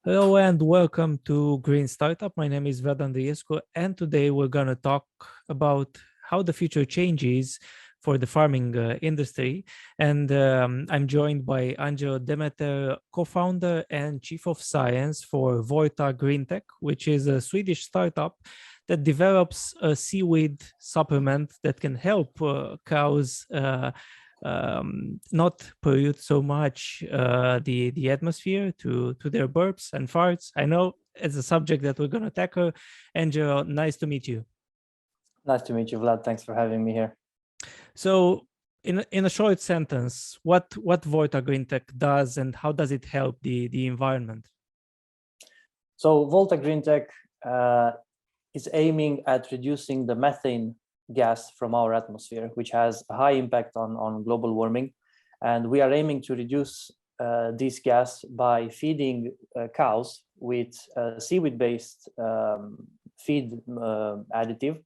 Hello and welcome to Green Startup. My name is Vedan Andriescu, and today we're going to talk about how the future changes for the farming industry. And I'm joined by Angelo Demeter, co-founder and chief of science for Volta Greentech, which is a Swedish startup that develops a seaweed supplement that can help cows not pollute so much the atmosphere to their burps and farts. I know it's a subject that we're going to tackle. Angelo, nice to meet you. Nice to meet you, Vlad. Thanks for having me here. So in a short sentence, what Volta Greentech does and how does it help the environment? So Volta Greentech is aiming at reducing the methane gas from our atmosphere, which has a high impact on global warming. And we are aiming to reduce this gas by feeding cows with seaweed-based feed additive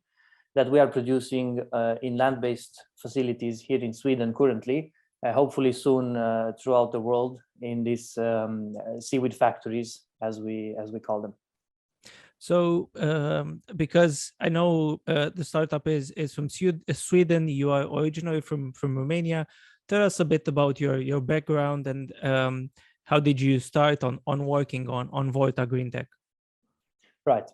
that we are producing in land-based facilities here in Sweden currently, hopefully soon throughout the world in these seaweed factories, as we call them. So, because I know the startup is from Sweden, you are originally from Romania. Tell us a bit about your background and how did you start on working on Volta Greentech? Right.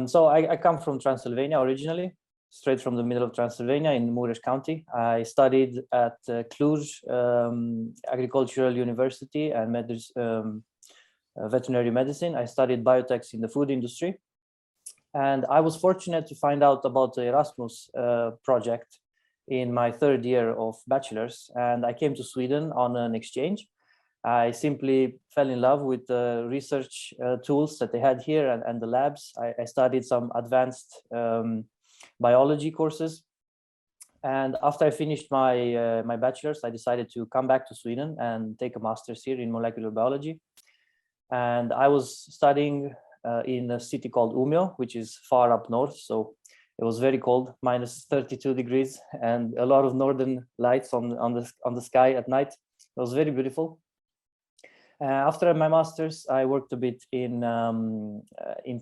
So I come from Transylvania originally, straight from the middle of Transylvania in Mureș County. I studied at Cluj Agricultural University and veterinary medicine. I studied biotech in the food industry. And I was fortunate to find out about the Erasmus project in my third year of bachelor's. And I came to Sweden on an exchange. I simply fell in love with the research tools that they had here and the labs. I studied some advanced biology courses. And after I finished my bachelor's, I decided to come back to Sweden and take a master's here in molecular biology. And I was studying in a city called Umeå, which is far up north. So it was very cold, minus 32 degrees, and a lot of northern lights on the sky at night. It was very beautiful. After my master's, I worked a bit in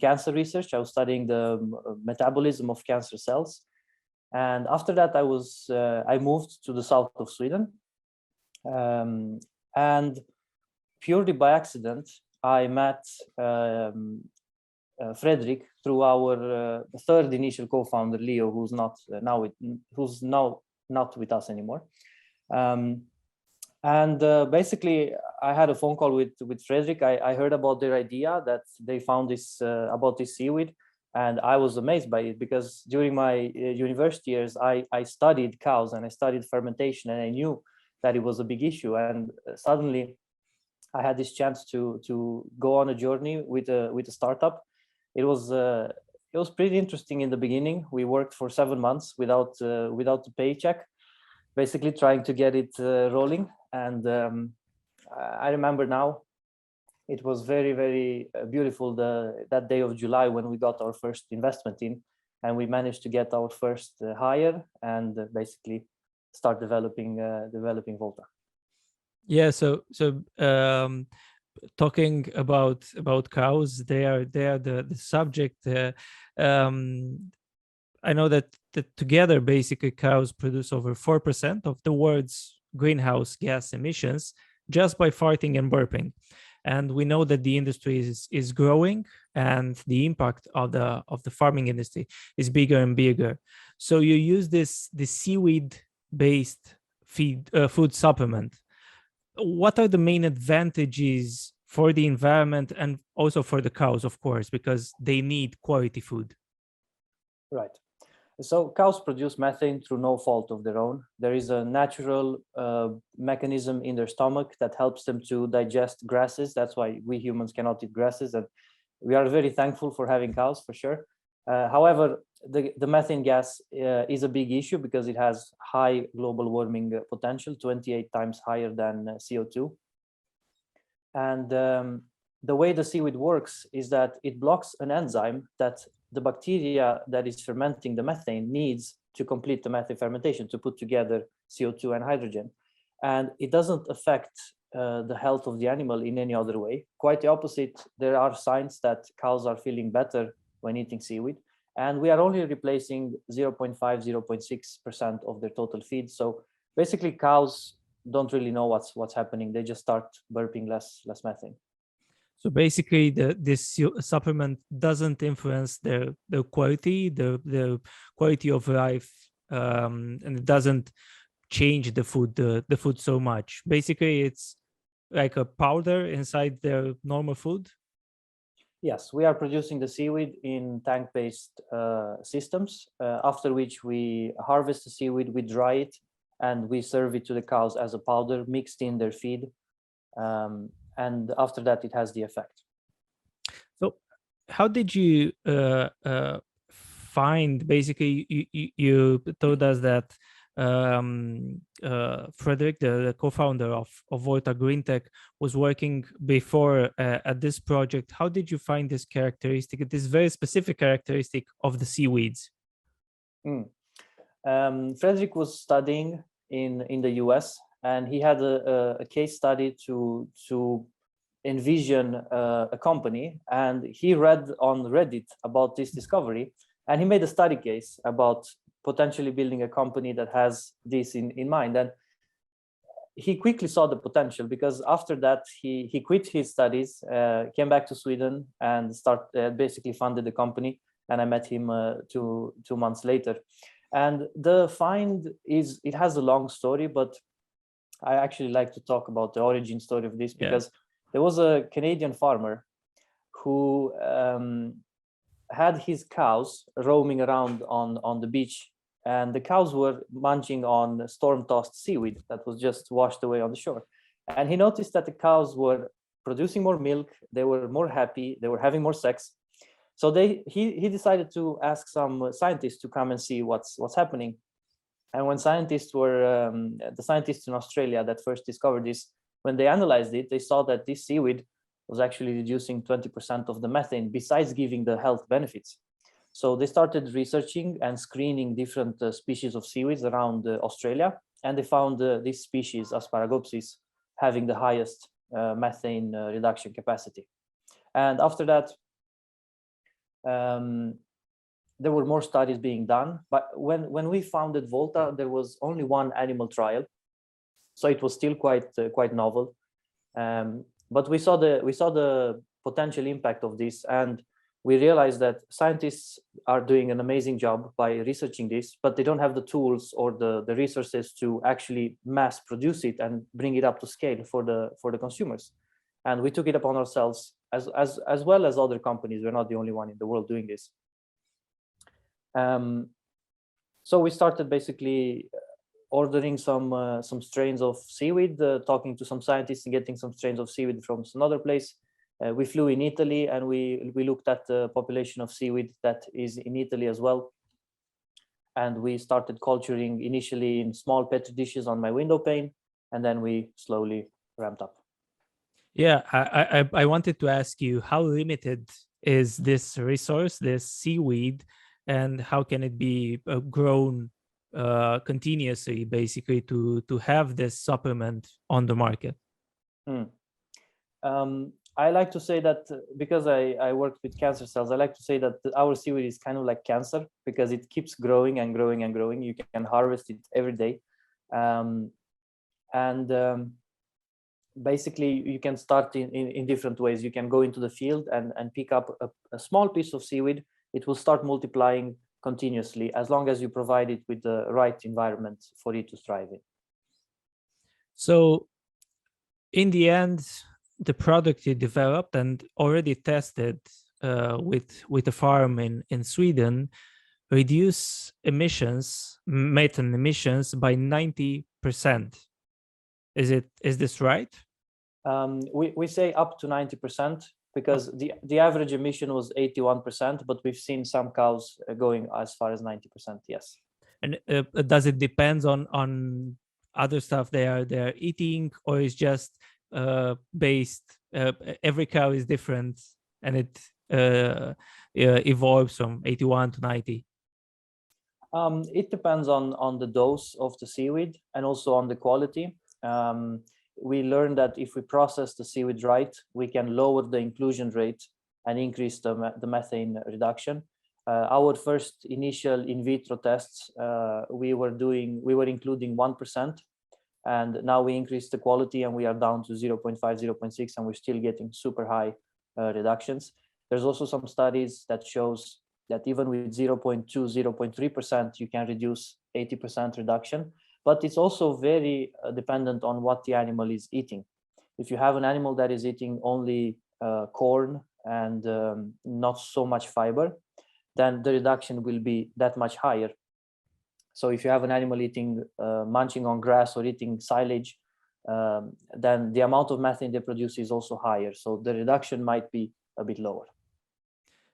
cancer research. I was studying the metabolism of cancer cells. And after that, I moved to the south of Sweden. And purely by accident, I met Fredrik through our third initial co-founder, Leo, who's now not with us anymore. Basically, I had a phone call with Fredrik. I heard about their idea that they found this about this seaweed, and I was amazed by it because during my university years, I studied cows and I studied fermentation, and I knew that it was a big issue. And suddenly, I had this chance to go on a journey with a startup. It was pretty interesting in the beginning. We worked for 7 months without a paycheck, basically trying to get it rolling. And I remember now, it was very, very beautiful that day of July when we got our first investment in, and we managed to get our first hire and basically start developing Volta. Yeah, so talking about cows, they are the subject. I know that together, basically, cows produce over 4% of the world's greenhouse gas emissions just by farting and burping. And we know that the industry is growing, and the impact of the farming industry is bigger and bigger. So you use this seaweed-based food supplement. What are the main advantages for the environment and also for the cows, of course, because they need quality food? Right. So cows produce methane through no fault of their own. There is a natural mechanism in their stomach that helps them to digest grasses. That's why we humans cannot eat grasses, and we are very thankful for having cows, for sure. However, the methane gas is a big issue because it has high global warming potential, 28 times higher than CO2. And the way the seaweed works is that it blocks an enzyme that the bacteria that is fermenting the methane needs to complete the methane fermentation, to put together CO2 and hydrogen. And it doesn't affect the health of the animal in any other way. Quite the opposite. There are signs that cows are feeling better when eating seaweed, and we are only replacing 0.5, 0.6% of their total feed. So basically, cows don't really know what's happening. They just start burping less methane. So basically, this supplement doesn't influence the quality, the quality of life, and it doesn't change the food so much. Basically, it's like a powder inside the normal food. Yes, we are producing the seaweed in tank-based systems, after which we harvest the seaweed, we dry it, and we serve it to the cows as a powder mixed in their feed. And after that, it has the effect. So how did you find, basically, you told us that Fredrik, the co-founder of Volta Greentech, was working before at this project. How did you find this characteristic, this very specific characteristic of the seaweeds? Fredrik was studying in the US, and he had a case study to envision a company, and he read on Reddit about this discovery, and he made a study case about potentially building a company that has this in mind. And he quickly saw the potential, because after that he quit his studies, came back to Sweden, and basically funded the company, and I met him 2 months later. And the find it has a long story, but I actually like to talk about the origin story of this, because there was a Canadian farmer who had his cows roaming around on the beach, and the cows were munching on storm-tossed seaweed that was just washed away on the shore. And he noticed that the cows were producing more milk, they were more happy, they were having more sex. So he decided to ask some scientists to come and see what's happening. And when the scientists in Australia that first discovered this, when they analyzed it, they saw that this seaweed was actually reducing 20% of the methane, besides giving the health benefits. So they started researching and screening different species of seaweeds around Australia, and they found this species, Asparagopsis, having the highest methane reduction capacity. And after that, there were more studies being done. But when we founded Volta, there was only one animal trial, so it was still quite novel. But we saw the potential impact of this, and we realized that scientists are doing an amazing job by researching this, but they don't have the tools or the resources to actually mass produce it and bring it up to scale for the consumers. And we took it upon ourselves, as well as other companies. We're not the only one in the world doing this. So we started basically ordering some strains of seaweed, talking to some scientists and getting some strains of seaweed from another place. We flew in Italy, and we looked at the population of seaweed that is in Italy as well. And we started culturing initially in small petri dishes on my window pane, and then we slowly ramped up. Yeah, I wanted to ask you, how limited is this resource, this seaweed, and how can it be grown continuously, basically, to have this supplement on the market? I like to say that, because I worked with cancer cells, I like to say that our seaweed is kind of like cancer, because it keeps growing and growing and growing. You can harvest it every day. Basically, you can start in different ways. You can go into the field and pick up a small piece of seaweed. It will start multiplying continuously, as long as you provide it with the right environment for it to thrive in. So in the end, the product you developed and already tested with a farm in Sweden reduce methane emissions by 90%. Is this right? We say up to 90%, because the average emission was 81%, but we've seen some cows going as far as 90%. Yes. And does it depend on other stuff they are eating, or is just based? Every cow is different, and it evolves from 81 to 90. It depends on the dose of the seaweed, and also on the quality. we learned that if we process the seaweed right, we can lower the inclusion rate and increase the methane reduction. Our first initial in vitro tests, we were including 1%, and now we increased the quality and we are down to 0.5, 0.6, and we're still getting super high reductions. There's also some studies that shows that even with 0.2, 0.3%, you can reduce 80% reduction. But it's also very dependent on what the animal is eating. If you have an animal that is eating only corn and not so much fiber, then the reduction will be that much higher. So if you have an animal eating, munching on grass or eating silage, then the amount of methane they produce is also higher. So the reduction might be a bit lower.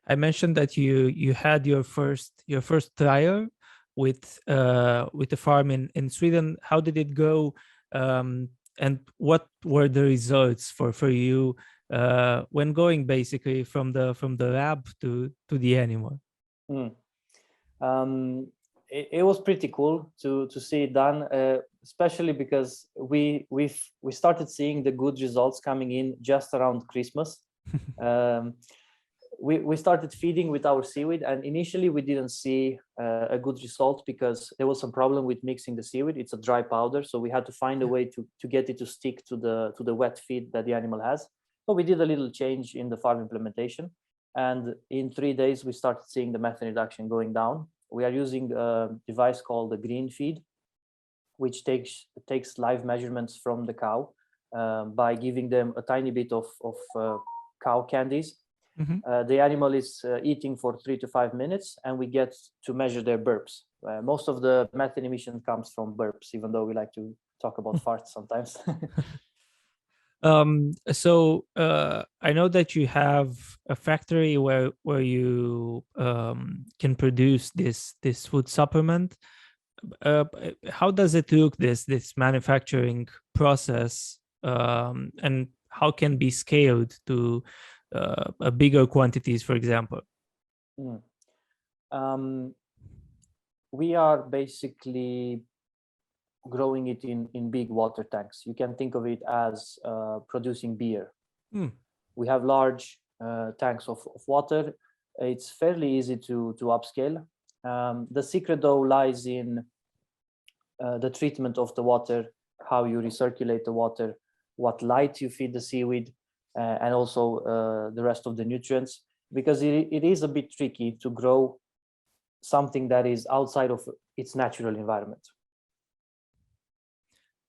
I mentioned that you had your first trial with the farm in Sweden. How did it go, and what were the results for you when going basically from the lab to the animal? It was pretty cool to see it done, especially because we started seeing the good results coming in just around Christmas. We started feeding with our seaweed, and initially we didn't see a good result because there was some problem with mixing the seaweed. It's a dry powder, so we had to find a way to get it to stick to the wet feed that the animal has. So we did a little change in the farm implementation, and in 3 days we started seeing the methane reduction going down. We are using a device called the green feed, which takes live measurements from the cow by giving them a tiny bit of cow candies. Mm-hmm. The animal is eating for 3 to 5 minutes, and we get to measure their burps. Most of the methane emission comes from burps, even though we like to talk about farts sometimes. So I know that you have a factory where you can produce this food supplement. How does it look, this manufacturing process, and how can be scaled to a bigger quantities, for example? We are basically growing it in big water tanks. You can think of it as producing beer. We have large tanks of water. It's fairly easy to upscale. The secret though lies in the treatment of the water, how you recirculate the water, what light you feed the seaweed, and also the rest of the nutrients, because it is a bit tricky to grow something that is outside of its natural environment.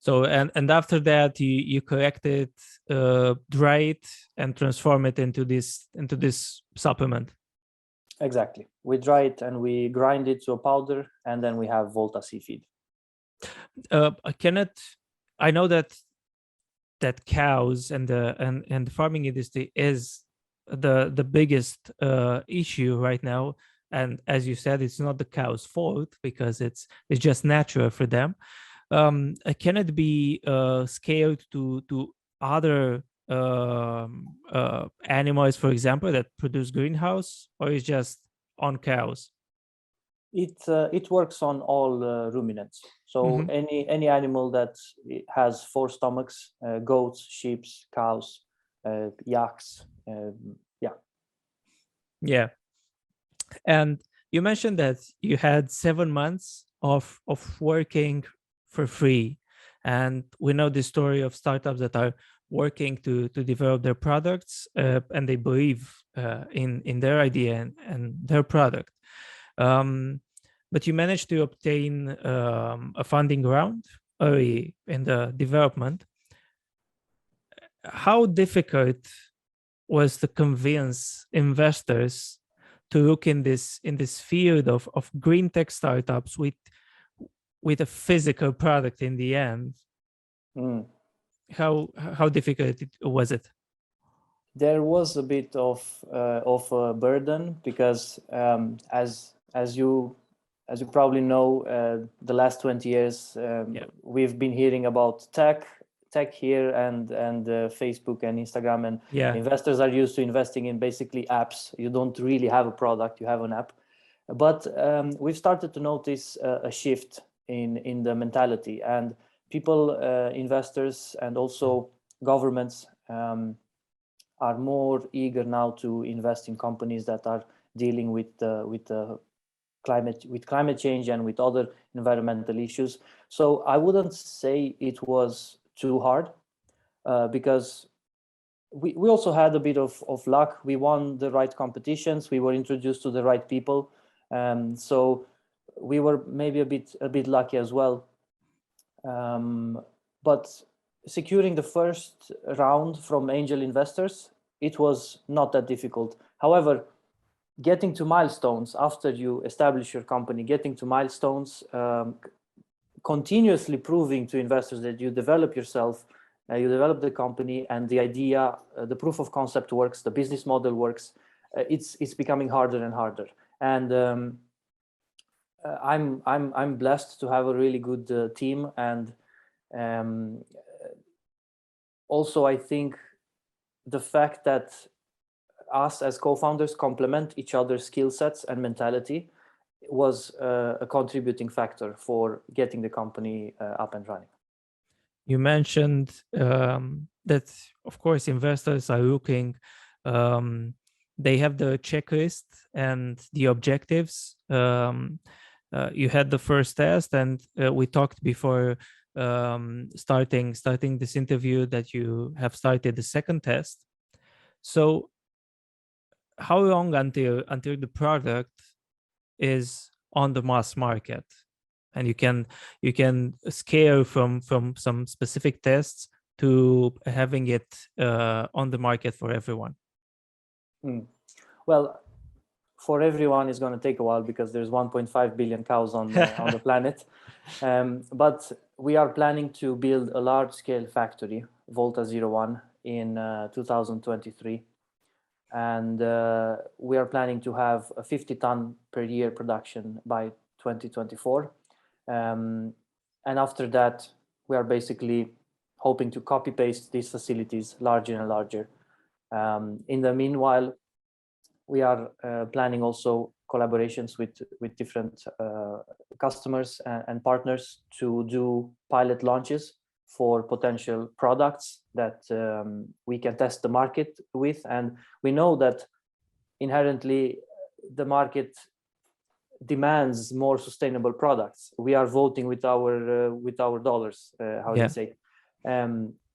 So and after that you collect it, dry it, and transform it into this supplement. Exactly. We dry it and we grind it to a powder, and then we have Volta sea feed. I know that cows and the farming industry is the biggest issue right now, and as you said, it's not the cow's fault because it's just natural for them. Can it be scaled to other animals, for example, that produce greenhouse, or is just on cows? It works on all ruminants. So mm-hmm. any animal that has 4 stomachs, goats, sheep, cows, yaks, yeah. And you mentioned that you had 7 months of working for free, and we know the story of startups that are working to develop their products, and they believe in their idea and their product. But you managed to obtain a funding round early in the development. How difficult was to convince investors to look in this field of green tech startups with a physical product in the end? How difficult was it? There was a bit of a burden because as you probably know, the last 20 years we've been hearing about tech here and Facebook and Instagram, and investors are used to investing in basically apps. You don't really have a product, you have an app. But we've started to notice a shift in the mentality, and people, investors, and also governments are more eager now to invest in companies that are dealing with climate change and with other environmental issues. So I wouldn't say it was too hard, because we also had a bit of luck. We won the right competitions. We were introduced to the right people. So we were maybe a bit lucky as well. But securing the first round from angel investors, it was not that difficult. However, getting to milestones after you establish your company, getting to milestones, continuously proving to investors that you develop yourself, you develop the company, and the idea, the proof of concept works, the business model works. It's becoming harder and harder. And I'm blessed to have a really good team, and also I think the fact that us as co-founders complement each other's skill sets and mentality was a contributing factor for getting the company up and running. You mentioned that, of course, investors are looking, they have the checklist and the objectives. You had the first test, and we talked before starting this interview that you have started the second test. So how long until the product is on the mass market, and you can scale from some specific tests to having it on the market for everyone? Well, for everyone is going to take a while, because there's 1.5 billion cows on the planet. But we are planning to build a large-scale factory, Volta 01, in 2023. And we are planning to have a 50-ton per year production by 2024. And after that, we are basically hoping to copy-paste these facilities larger and larger. In the meanwhile, we are planning also collaborations with different customers and partners to do pilot launches for potential products that we can test the market with. And we know that inherently the market demands more sustainable products. We are voting with our dollars, how do you say?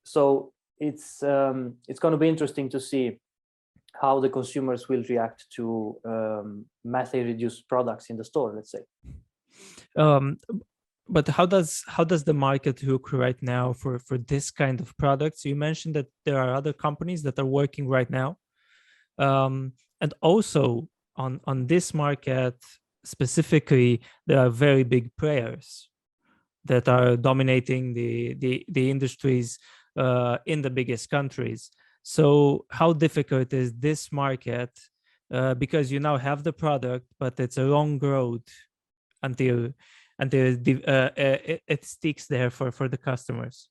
So it's going to be interesting to see how the consumers will react to methane reduced products in the store, let's say. But how does the market look right now for this kind of products? You mentioned that there are other companies that are working right now, and also on this market specifically, there are very big players that are dominating the industries in the biggest countries. So how difficult is this market? Because you now have the product, but it's a long road until it sticks there for the customers.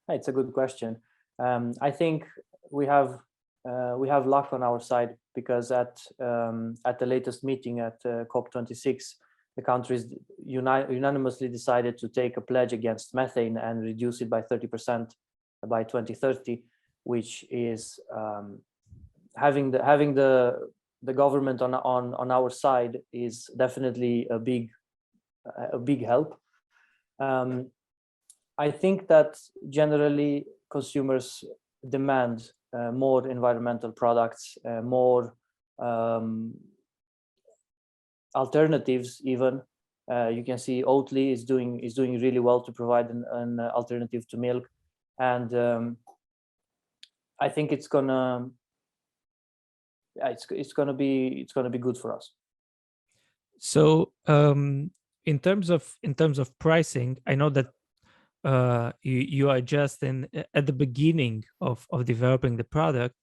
It's a good question. I think we have luck on our side, because at the latest meeting at COP26, the countries unanimously decided to take a pledge against methane and reduce it by 30% by 2030, which is having the government on our side is definitely a big help. I think that generally consumers demand more environmental products, more alternatives even. You can see Oatly is doing really well to provide an alternative to milk, and I think it's gonna be good for us. So in terms of pricing, I know that you are just at the beginning of developing the product,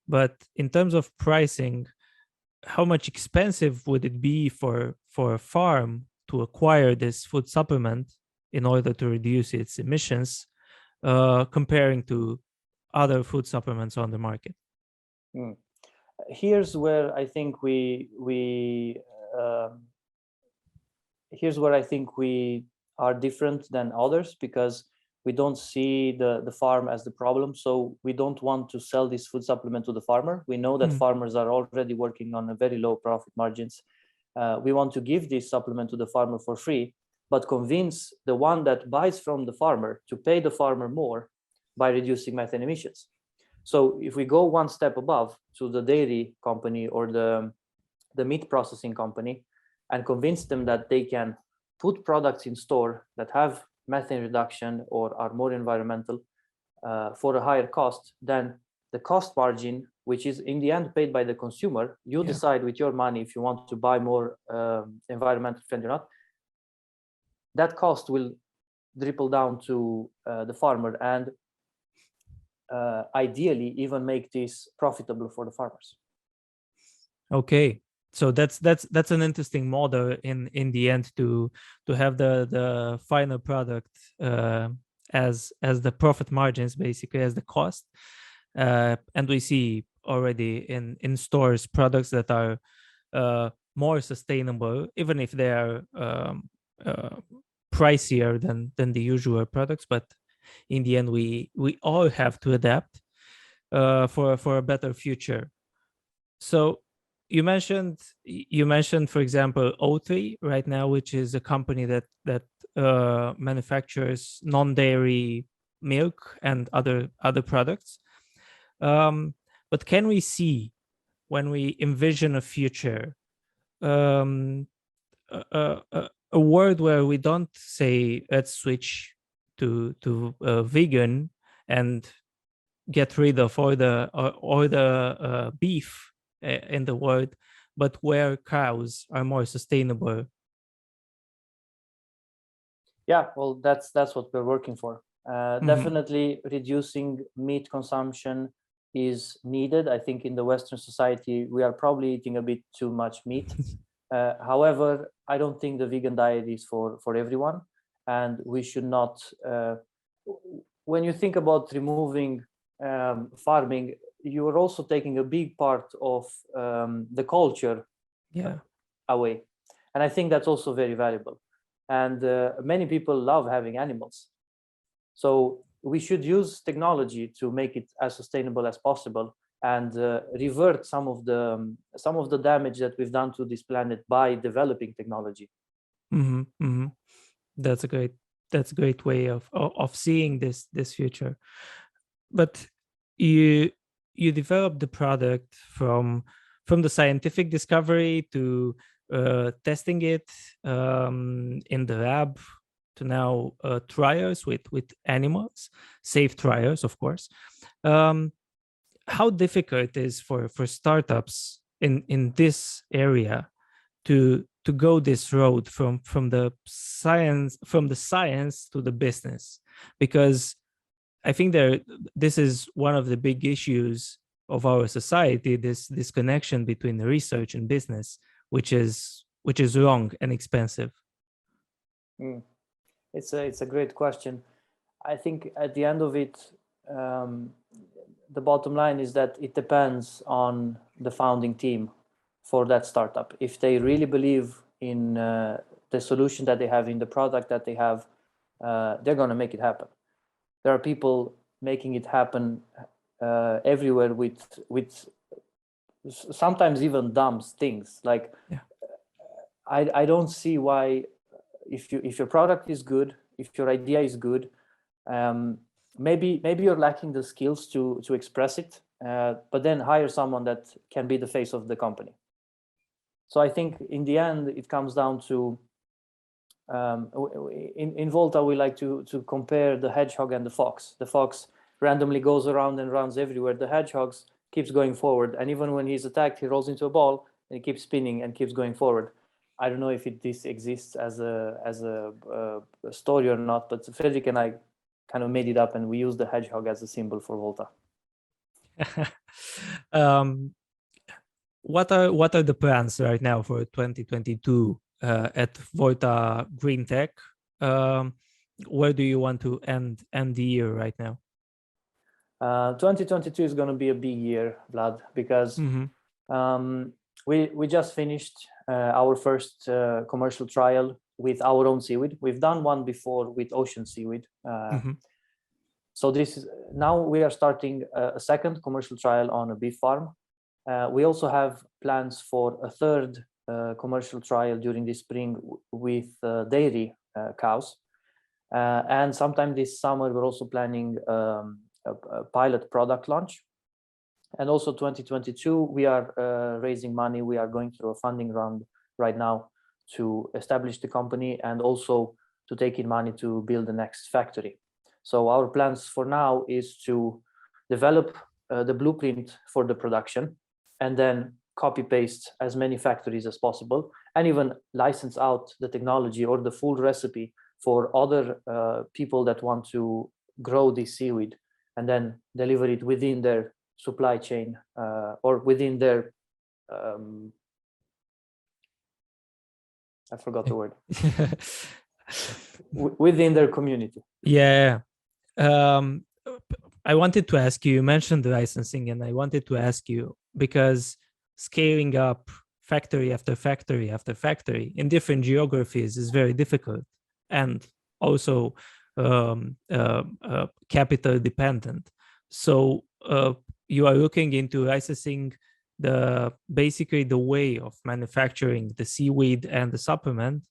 but in terms of pricing, how much expensive would it be for a farm to acquire this food supplement in order to reduce its emissions, comparing to other food supplements on the market? Here's where I think we are different than others because we don't see the farm as the problem. So we don't want to sell this food supplement to the farmer. We know that farmers are already working on a very low profit margins. We want to give this supplement to the farmer for free, but convince the one that buys from the farmer to pay the farmer more by reducing methane emissions. So if we go one step above to the dairy company or the meat processing company and convince them that they can put products in store that have methane reduction or are more environmental for a higher cost, then the cost margin, which is in the end paid by the consumer, you decide with your money if you want to buy more environmental friendly or not, that cost will dribble down to the farmer and ideally even make this profitable for the farmers. Okay, so that's an interesting model in the end to have the final product as the profit margins, basically as the cost, and we see already in stores products that are more sustainable, even if they are pricier than the usual products, but in the end we all have to adapt for a better future. So you mentioned for example O3 right now, which is a company that manufactures non-dairy milk and other products, but can we see, when we envision a future, a world where we don't say let's switch to vegan and get rid of all the beef in the world, but where cows are more sustainable? Yeah, well, that's what we're working for. Definitely reducing meat consumption is needed. I think in the Western society, we are probably eating a bit too much meat. However, I don't think the vegan diet is for everyone. And we should not, when you think about removing farming, you are also taking a big part of the culture away. And I think that's also very valuable. And many people love having animals. So we should use technology to make it as sustainable as possible and revert some of the damage that we've done to this planet by developing technology. That's a great way of seeing this future. But you developed the product from the scientific discovery to testing it in the lab to now trials with animals, safe trials, of course. How difficult it is for startups in this area to go this road from the science to the business? Because I think this is one of the big issues of our society, this connection between research and business, which is wrong and expensive. It's a great question. I think at the end of it, the bottom line is that it depends on the founding team for that startup. If they really believe in the solution that they have, in the product that they have, they're going to make it happen. There are people making it happen everywhere with sometimes even dumb things. Like, I don't see why, if your product is good, if your idea is good, maybe you're lacking the skills to express it, but then hire someone that can be the face of the company. So I think in the end, it comes down to, in Volta, we like to compare the hedgehog and the fox. The fox randomly goes around and runs everywhere. The hedgehog keeps going forward. And even when he's attacked, he rolls into a ball and he keeps spinning and keeps going forward. I don't know if this exists as a story or not, but Fredrik and I kind of made it up, and we use the hedgehog as a symbol for Volta. What are the plans right now for 2022 at Volta Greentech? Where do you want to end the year right now? 2022 is going to be a big year, Vlad, because we just finished our first commercial trial with our own seaweed. We've done one before with ocean seaweed. So now we are starting a second commercial trial on a beef farm. We also have plans for a third commercial trial during the spring with dairy cows. And sometime this summer, we're also planning a pilot product launch. And also 2022, we are raising money. We are going through a funding round right now to establish the company and also to take in money to build the next factory. So our plans for now is to develop the blueprint for the production and then copy paste as many factories as possible and even license out the technology or the full recipe for other people that want to grow this seaweed and then deliver it within their supply chain or within their I forgot the word. Within their community. Yeah. I wanted to ask you, you mentioned the licensing, and I wanted to ask you, because scaling up factory after factory after factory in different geographies is very difficult and also capital dependent. So you are looking into licensing basically the way of manufacturing the seaweed and the supplement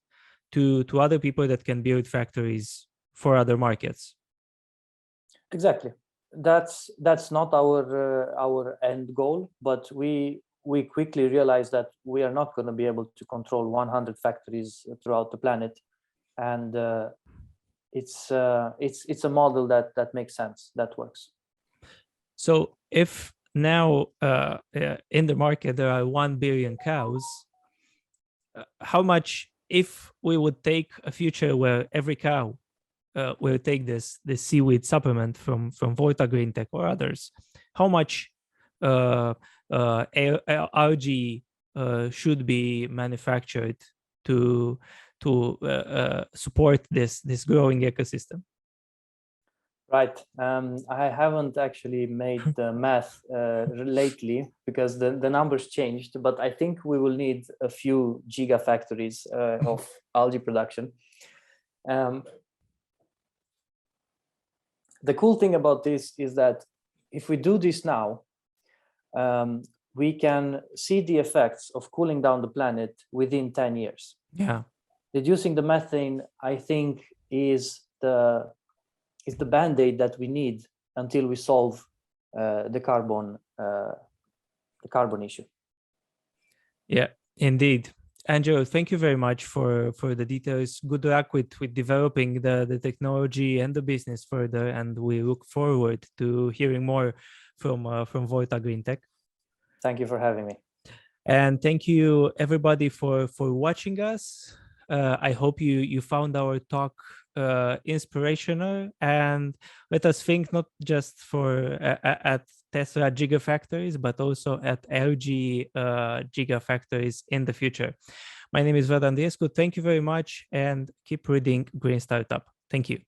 to other people that can build factories for other markets. Exactly. That's not our end goal, but we quickly realized that we are not going to be able to control 100 factories throughout the planet, and it's a model that makes sense, that works. So if now in the market there are 1 billion cows, how much, if we would take a future where every cow will take this seaweed supplement from Volta Greentech or others, how much algae should be manufactured to support this growing ecosystem? Right. I haven't actually made the math lately because the numbers changed, but I think we will need a few gigafactories of algae production. The cool thing about this is that if we do this now, we can see the effects of cooling down the planet within 10 years. Yeah. Reducing the methane, I think, is the band-aid that we need until we solve the carbon issue. Yeah, indeed. Angelo, thank you very much for the details. Good luck with developing the technology and the business further, and we look forward to hearing more from Volta Greentech. Thank you for having me. And thank you everybody for watching us. I hope you found our talk inspirational, and let us think not just at Tesla gigafactories, but also at LG gigafactories in the future. My name is Vlad Andreescu. Thank you very much, and keep reading Green Startup. Thank you.